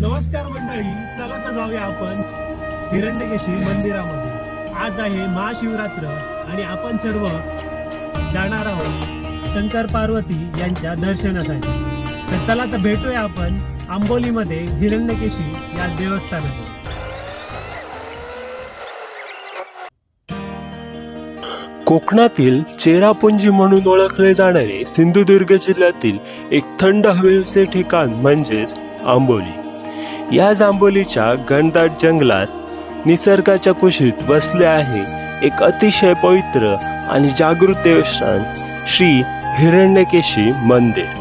नमस्कार मंडळी, चला तर जाऊया आपण हिरण्यकेशी मंदिरामध्ये. आज आहे महाशिवरात्र आणि आपण सर्व जाणार आहोत शंकर पार्वती यांच्या दर्शनासाठी. तर चला तर भेटूया आपण आंबोलीमध्ये हिरण्यकेशी या देवस्थानात. कोकणातील चेरापुंजी म्हणून ओळखले जाणारे सिंधुदुर्ग जिल्ह्यातील एक थंड हवेचे ठिकाण म्हणजेच आंबोली. याच आंबोलीच्या घनदाट जंगलात निसर्गाच्या कुशीत बसले आहे एक अतिशय पवित्र आणि जागृत देवस्थान श्री हिरण्यकेशी मंदिर.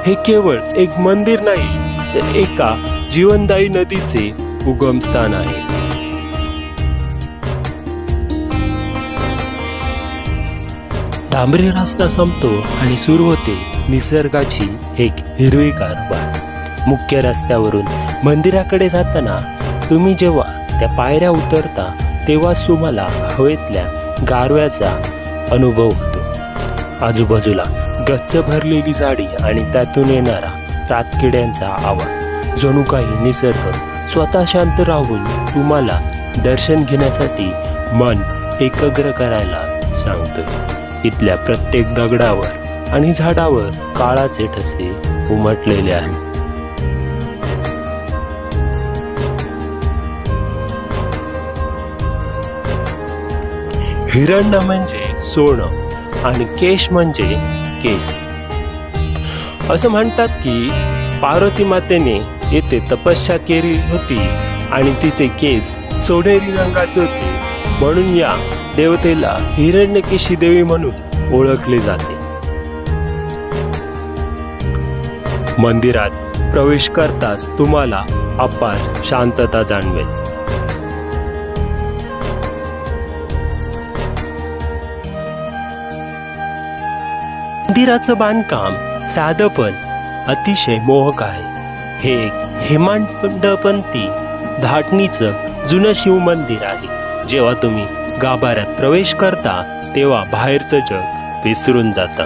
हे केवळ एक मंदिर नाही तर एका जीवनदायी नदीचे उगमस्थान आहे. डांबरी रस्ता संपतो आणि सुरू होते निसर्गाची एक हिरवीगार वाट. मुख्य रस्त्यावरून मंदिराकडे जाताना तुम्ही जेव्हा त्या पायऱ्या उतरता तेव्हा तुम्हाला हवेतल्या गारव्याचा अनुभव होतो. आजूबाजूला गच्च भरलेली झाडी आणि त्यातून येणारा रातकिड्यांचा आवाज जणू काही निसर्ग स्वतः शांत राहून तुम्हाला दर्शन घेण्यासाठी मन एकाग्र करायला सांगतो. इथल्या प्रत्येक दगडावर आणि झाडावर काळाचे ठसे उमटलेले आहेत. हिरण्य म्हणजे सोनं आणि केश म्हणजे केस. असं म्हणतात की पार्वती मातेने येथे तपस्या केली होती आणि तिचे केस सोनेरी रंगाचे होते, म्हणून या देवतेला हिरण्यकेशी देवी म्हणून ओळखले जाते. मंदिरात प्रवेश करताच तुम्हाला अपार शांतता जाणवेल. मंदिराचं बांधकाम साधं पण अतिशय मोहक आहे. हे एक हेमाडपंथी धाटणीचं जुनं शिव मंदिर आहे. जेव्हा तुम्ही गाभाऱ्यात प्रवेश करता तेव्हा बाहेरचं जग विसरून जाता.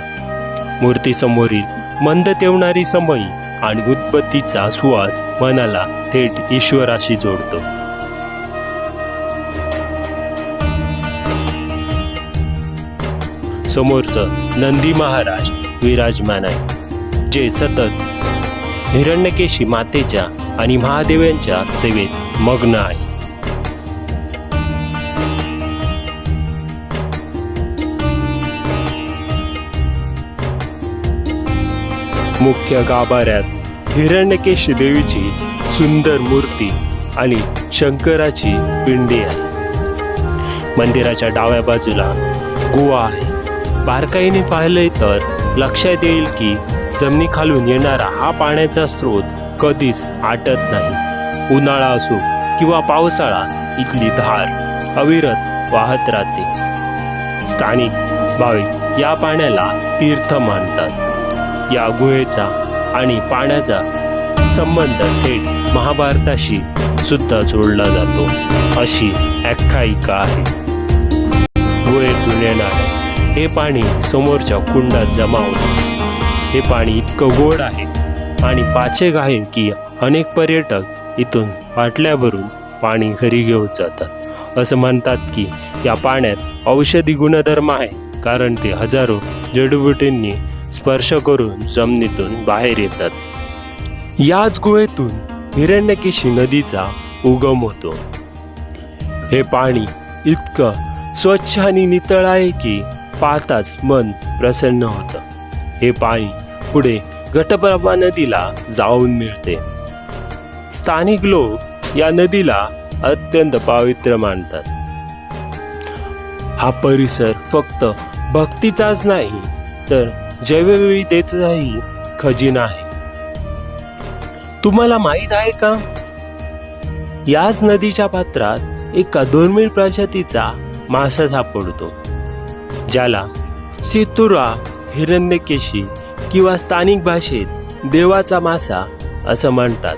मूर्तीसमोरील मंद तेवणारी समई आणि उदबत्तीचा सुवास मनाला थेट ईश्वराशी जोडतो. समोरचं नंदी महाराज विराजमान आहे, जे सतत हिरण्यकेशी मातेच्या आणि महादेवांच्या सेवेत मग्न आहे. मुख्य गाभाऱ्यात हिरण्यकेशी देवीची सुंदर मूर्ती आणि शंकराची पिंडी आहे. मंदिराच्या डाव्या बाजूला गुहा आहे. बारकाईने पाहिलं तर लक्षात येईल की जमिनीखालून येणारा हा पाण्याचा स्रोत कधीच आटत नाही. उन्हाळा असो किंवा पावसाळा इथली धार अविरत वाहत राहते. स्थानिक भाविक या पाण्याला तीर्थ मानतात. या गुहेचा आणि पाण्याचा संबंध थेट महाभारताशी सुद्धा जोडला जातो अशी आख्यायिका आहे. गुहेतून येणारे हे पाणी समोरच्या कुंडात जमा होते. हे पाणी इतकं गोड आहे आणि पाचक आहे की अनेक पर्यटक इथून बाटल्या भरून पाणी घरी घेऊन जातात. असं म्हणतात की या पाण्यात औषधी गुणधर्म आहे, कारण ते हजारो जडीबुटींनी स्पर्श करून जमिनीतून बाहेर येतात. याच गुहेतून हिरण्यकेशी नदीचा उगम होतो. हे पाणी इतकं स्वच्छ आणि नितळ आहे की पाहताच मन प्रसन्न होतं. हे पाणी पुढे घटप्रभा नदीला जाऊन मिळते. स्थानिक लोक या नदीला अत्यंत पवित्र मानतात. हा परिसर फक्त भक्तीचाच नाही तर जैवविविधतेचाही खजिना आहे. तुम्हाला माहीत आहे का, याच नदीच्या पात्रात एका दुर्मिळ प्रजातीचा मासा सापडतो, ज्याला सितुरा हिरण्यकेशी किंवा स्थानिक भाषेत देवाचा मासा असं म्हणतात.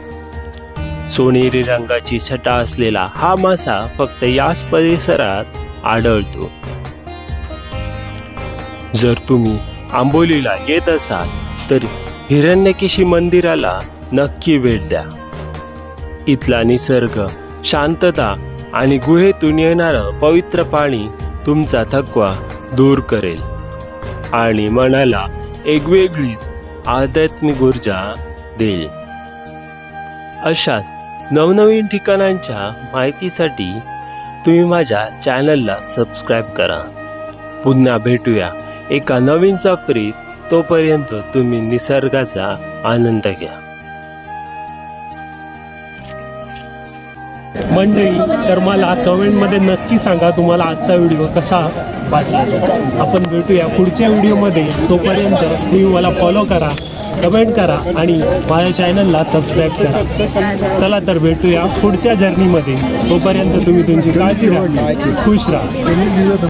सोनेरी रंगाची छटा असलेला हा मासा फक्त याच परिसरात आढळतो. जर तुम्ही आंबोलीला येत असाल तर हिरण्यकेशी मंदिराला नक्की भेट द्या. इथला निसर्ग, शांतता आणि गुहेतून येणारं पवित्र पाणी तुमचा थकवा दूर करेल आणि मनाला एक वेगळीच आध्यात्मिक ऊर्जा देईल. अशाच नवनवीन ठिकाणांच्या माहितीसाठी तुम्ही माझ्या चॅनलला सबस्क्राईब करा. पुन्हा भेटूया एका नवीन सफरीत. तोपर्यंत तुम्ही निसर्गाचा आनंद घ्या. मंडळी, तर मला कमेंटमध्ये नक्की सांगा तुम्हाला आजचा व्हिडिओ कसा वाटला. आपण भेटूया पुढच्या व्हिडिओमध्ये. तोपर्यंत तुम्ही मला फॉलो करा, कमेंट करा आणि माझ्या चॅनलला सबस्क्राईब करा. चला तर भेटूया पुढच्या जर्नीमध्ये. तोपर्यंत तुम्ही तुमची काळजी घ्या, खुश राहा.